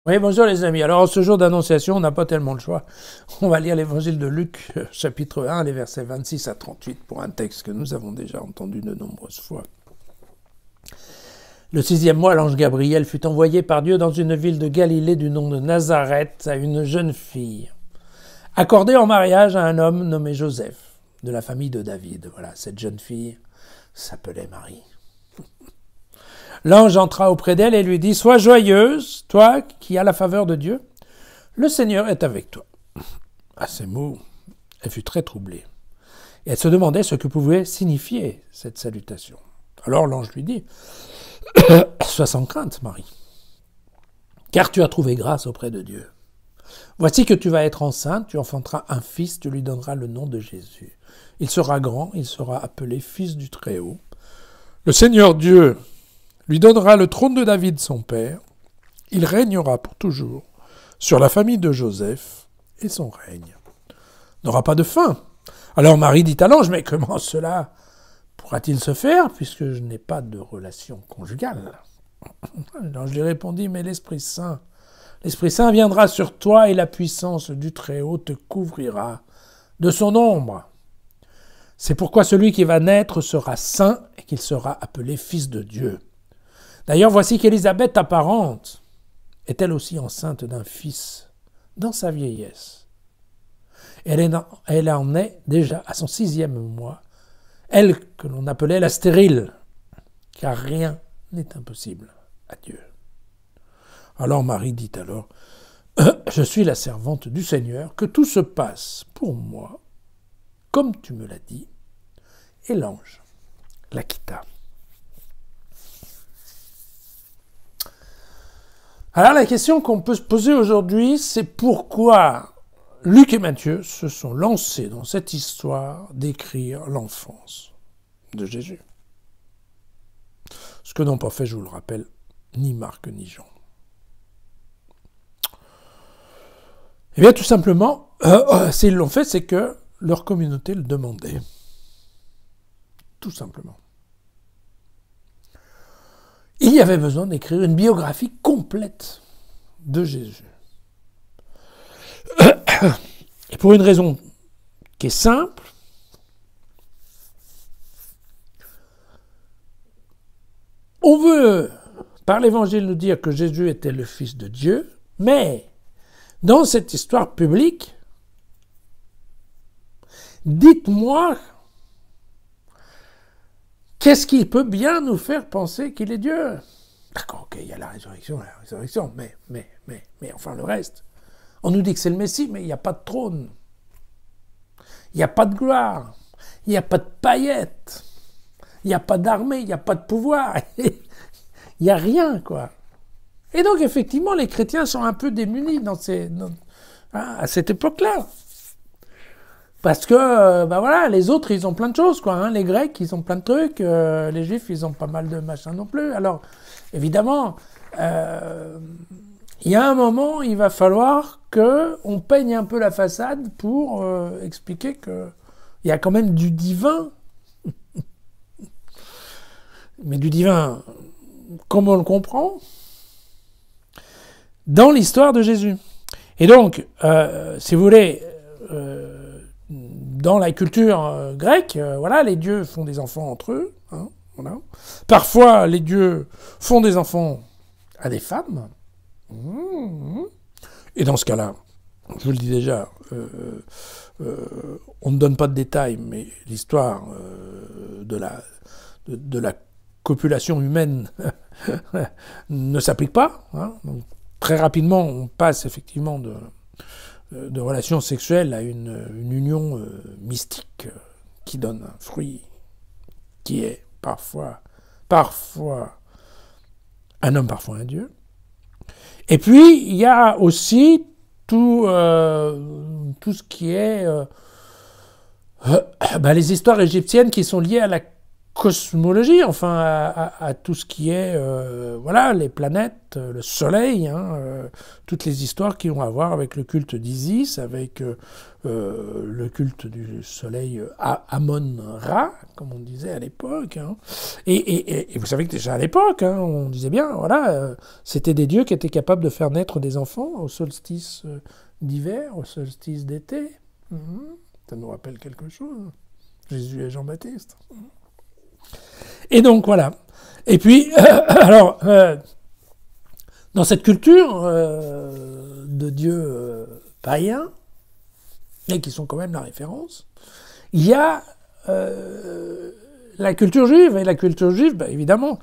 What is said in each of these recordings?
Oui, bonjour les amis. Alors, ce jour d'annonciation, on n'a pas tellement le choix. On va lire l'évangile de Luc, chapitre 1, les versets 26 à 38, pour un texte que nous avons déjà entendu de nombreuses fois. Le 6e mois, l'ange Gabriel fut envoyé par Dieu dans une ville de Galilée du nom de Nazareth à une jeune fille, accordée en mariage à un homme nommé Joseph, de la famille de David. Voilà, cette jeune fille s'appelait Marie. L'ange entra auprès d'elle et lui dit « Sois joyeuse, toi qui as la faveur de Dieu, le Seigneur est avec toi. » À ces mots, elle fut très troublée. Et elle se demandait ce que pouvait signifier cette salutation. Alors l'ange lui dit « Sois sans crainte, Marie, car tu as trouvé grâce auprès de Dieu. Voici que tu vas être enceinte, tu enfanteras un fils, tu lui donneras le nom de Jésus. Il sera grand, il sera appelé Fils du Très-Haut. Le Seigneur Dieu lui donnera le trône de David son père, il régnera pour toujours sur la famille de Joseph, et son règne n'aura pas de fin. » Alors Marie dit à l'ange « Mais comment cela pourra-t-il se faire, puisque je n'ai pas de relation conjugale ?» L'ange lui répondit « Mais l'Esprit Saint viendra sur toi, et la puissance du Très-Haut te couvrira de son ombre. C'est pourquoi celui qui va naître sera saint, et qu'il sera appelé Fils de Dieu. D'ailleurs, voici qu'Élisabeth, ta parente, est elle aussi enceinte d'un fils dans sa vieillesse. Elle en est déjà à son 6e mois, elle que l'on appelait la stérile, car rien n'est impossible à Dieu. Alors Marie dit alors, « Je suis la servante du Seigneur, que tout se passe pour moi, comme tu me l'as dit. » Et l'ange la quitta. Alors la question qu'on peut se poser aujourd'hui, c'est pourquoi Luc et Matthieu se sont lancés dans cette histoire d'écrire l'enfance de Jésus. Ce que n'ont pas fait, je vous le rappelle, ni Marc ni Jean. Eh bien tout simplement, s'ils l'ont fait, c'est que leur communauté le demandait. Tout simplement. Il y avait besoin d'écrire une biographie complète de Jésus. Et pour une raison qui est simple, on veut, par l'Évangile, nous dire que Jésus était le Fils de Dieu, mais dans cette histoire publique, dites-moi, qu'est-ce qui peut bien nous faire penser qu'il est Dieu? D'accord, ok, il y a la résurrection, mais enfin le reste. On nous dit que c'est le Messie, mais il n'y a pas de trône. Il n'y a pas de gloire. Il n'y a pas de paillettes. Il n'y a pas d'armée, il n'y a pas de pouvoir. Il n'y a rien, quoi. Et donc, effectivement, les chrétiens sont un peu démunis à cette époque-là. Parce que, voilà, les autres, ils ont plein de choses, quoi. Hein. Les Grecs, ils ont plein de trucs. Les Juifs, ils ont pas mal de machins non plus. Alors, évidemment, il y a un moment, il va falloir qu'on peigne un peu la façade pour expliquer qu'il y a quand même du divin. Mais du divin, comme on le comprend, dans l'histoire de Jésus. Et donc, si vous voulez... dans la culture grecque, voilà, les dieux font des enfants entre eux. Hein, voilà. Parfois, les dieux font des enfants à des femmes. Et dans ce cas-là, je vous le dis déjà, on ne donne pas de détails, mais l'histoire de la copulation humaine ne s'applique pas. Hein. Donc, très rapidement, on passe effectivement de relations sexuelles à une union mystique qui donne un fruit qui est parfois un homme, parfois un dieu. Et puis, il y a aussi tout ce qui est les histoires égyptiennes qui sont liées à la cosmologie, enfin à tout ce qui est voilà, les planètes, le soleil, toutes les histoires qui ont à voir avec le culte d'Isis, avec le culte du soleil Amon-Ra, comme on disait à l'époque. Et vous savez que déjà à l'époque, on disait bien, voilà, c'était des dieux qui étaient capables de faire naître des enfants au solstice d'hiver, au solstice d'été. Ça nous rappelle quelque chose. Jésus et Jean-Baptiste. Et donc voilà. Et puis, alors, dans cette culture de dieux païens, et qui sont quand même la référence, il y a la culture juive. Et la culture juive, bah, évidemment,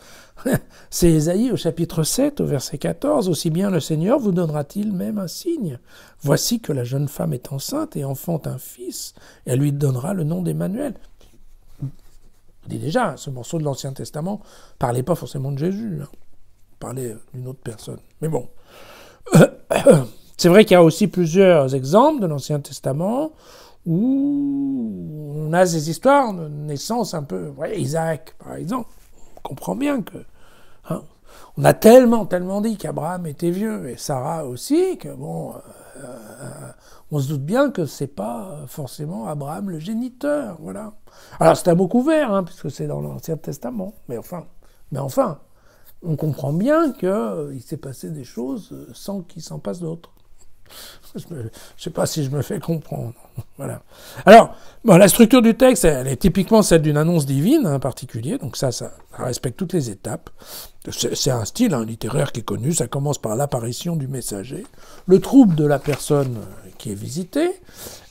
c'est Ésaïe au chapitre 7, au verset 14. « Aussi bien le Seigneur vous donnera-t-il même un signe. Voici que la jeune femme est enceinte et enfante un fils, et elle lui donnera le nom d'Emmanuel. » On dit déjà, ce morceau de l'Ancien Testament ne parlait pas forcément de Jésus, parlait d'une autre personne. Mais bon, c'est vrai qu'il y a aussi plusieurs exemples de l'Ancien Testament où on a ces histoires de naissance un peu... Ouais, Isaac, par exemple, on comprend bien que... on a tellement dit qu'Abraham était vieux, et Sarah aussi, que bon... on se doute bien que c'est pas forcément Abraham le géniteur, voilà. Alors c'est un mot couvert, puisque c'est dans l'Ancien Testament, mais enfin, on comprend bien qu'il s'est passé des choses sans qu'il s'en passe d'autres. Je ne sais pas si je me fais comprendre. Voilà. Alors, bon, la structure du texte, elle est typiquement celle d'une annonce divine, en particulier, donc ça respecte toutes les étapes. C'est un style littéraire qui est connu, ça commence par l'apparition du messager, le trouble de la personne qui est visitée,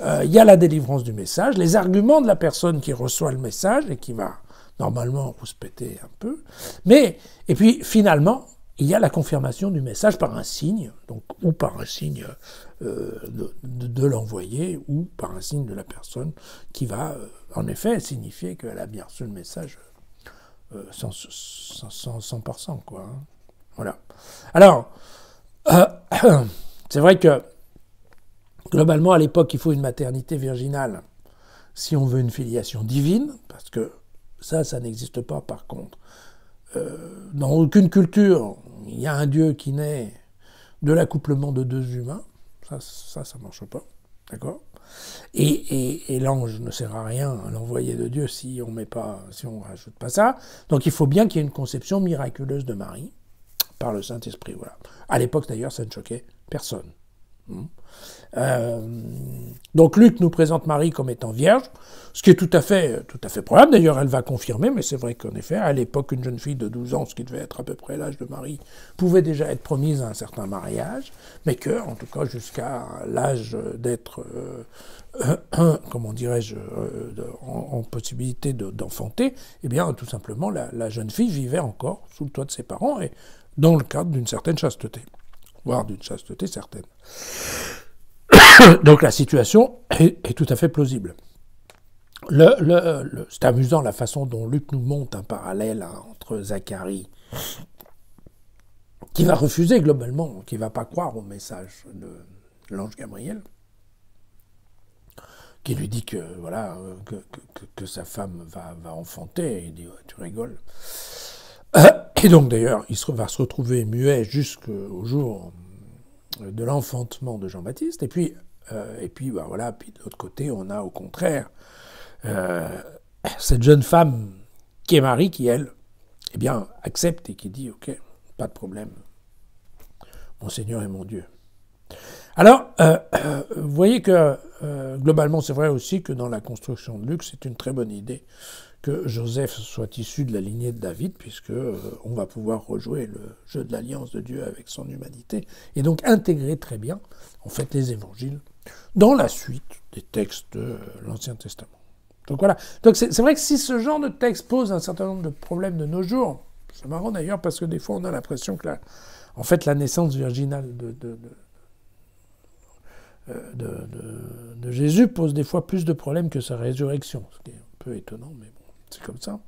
il y a la délivrance du message, les arguments de la personne qui reçoit le message et qui va normalement rouspéter un peu, et puis finalement, il y a la confirmation du message par un signe, donc ou par un signe de l'envoyé, ou par un signe de la personne qui va en effet signifier qu'elle a bien reçu le message 100%, quoi. Voilà. Alors, c'est vrai que globalement à l'époque il faut une maternité virginale si on veut une filiation divine, parce que ça n'existe pas par contre. Dans aucune culture, il y a un Dieu qui naît de l'accouplement de deux humains. Ça marche pas. D'accord ? Et l'ange ne sert à rien, l'envoyé de Dieu, si on rajoute pas ça. Donc il faut bien qu'il y ait une conception miraculeuse de Marie par le Saint-Esprit. Voilà. À l'époque d'ailleurs, ça ne choquait personne. Donc Luc nous présente Marie comme étant vierge, ce qui est tout à fait probable. D'ailleurs, elle va confirmer, mais c'est vrai qu'en effet, à l'époque, une jeune fille de 12 ans, ce qui devait être à peu près l'âge de Marie, pouvait déjà être promise à un certain mariage, mais que, en tout cas, jusqu'à l'âge d'être, comment dirais-je, en possibilité d'enfanter, eh bien, tout simplement, la jeune fille vivait encore sous le toit de ses parents et dans le cadre d'une certaine chasteté, voire d'une chasteté certaine. Donc la situation est tout à fait plausible. C'est amusant la façon dont Luc nous montre un parallèle entre Zacharie, qui va refuser globalement, qui ne va pas croire au message de l'ange Gabriel, qui lui dit que voilà que sa femme va enfanter, et il dit tu rigoles. Et donc d'ailleurs il va se retrouver muet jusqu'au jour de l'enfantement de Jean-Baptiste, et puis voilà, puis de l'autre côté on a au contraire cette jeune femme qui est Marie, qui elle, eh bien, accepte et qui dit ok, pas de problème, mon Seigneur est mon Dieu. Alors, vous voyez que globalement c'est vrai aussi que dans la construction de Luc, c'est une très bonne idée que Joseph soit issu de la lignée de David, puisque on va pouvoir rejouer le jeu de l'alliance de Dieu avec son humanité, et donc intégrer très bien, en fait, les évangiles dans la suite des textes de l'Ancien Testament. Donc voilà. Donc c'est vrai que si ce genre de texte pose un certain nombre de problèmes de nos jours, c'est marrant d'ailleurs parce que des fois on a l'impression que la naissance virginale de Jésus pose des fois plus de problèmes que sa résurrection, ce qui est un peu étonnant, mais bon. C'est comme ça.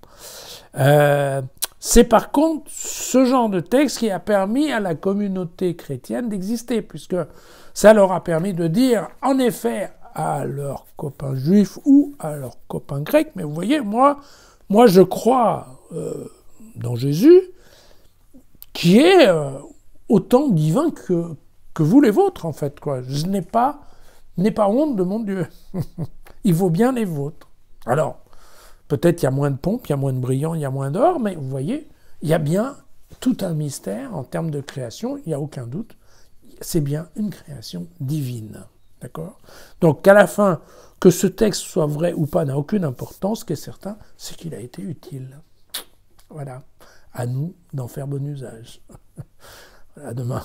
C'est par contre ce genre de texte qui a permis à la communauté chrétienne d'exister, puisque ça leur a permis de dire, en effet, à leurs copains juifs ou à leurs copains grecs, mais vous voyez, moi, Moi, je crois dans Jésus, qui est autant divin que vous les vôtres, en fait, quoi. Je n'ai pas honte de mon Dieu. Il vaut bien les vôtres. Alors, peut-être il y a moins de pompes, il y a moins de brillants, il y a moins d'or, mais vous voyez, il y a bien tout un mystère en termes de création, il n'y a aucun doute. C'est bien une création divine. D'accord ? Donc, qu'à la fin, que ce texte soit vrai ou pas n'a aucune importance. Ce qui est certain, c'est qu'il a été utile. Voilà. À nous d'en faire bon usage. À demain.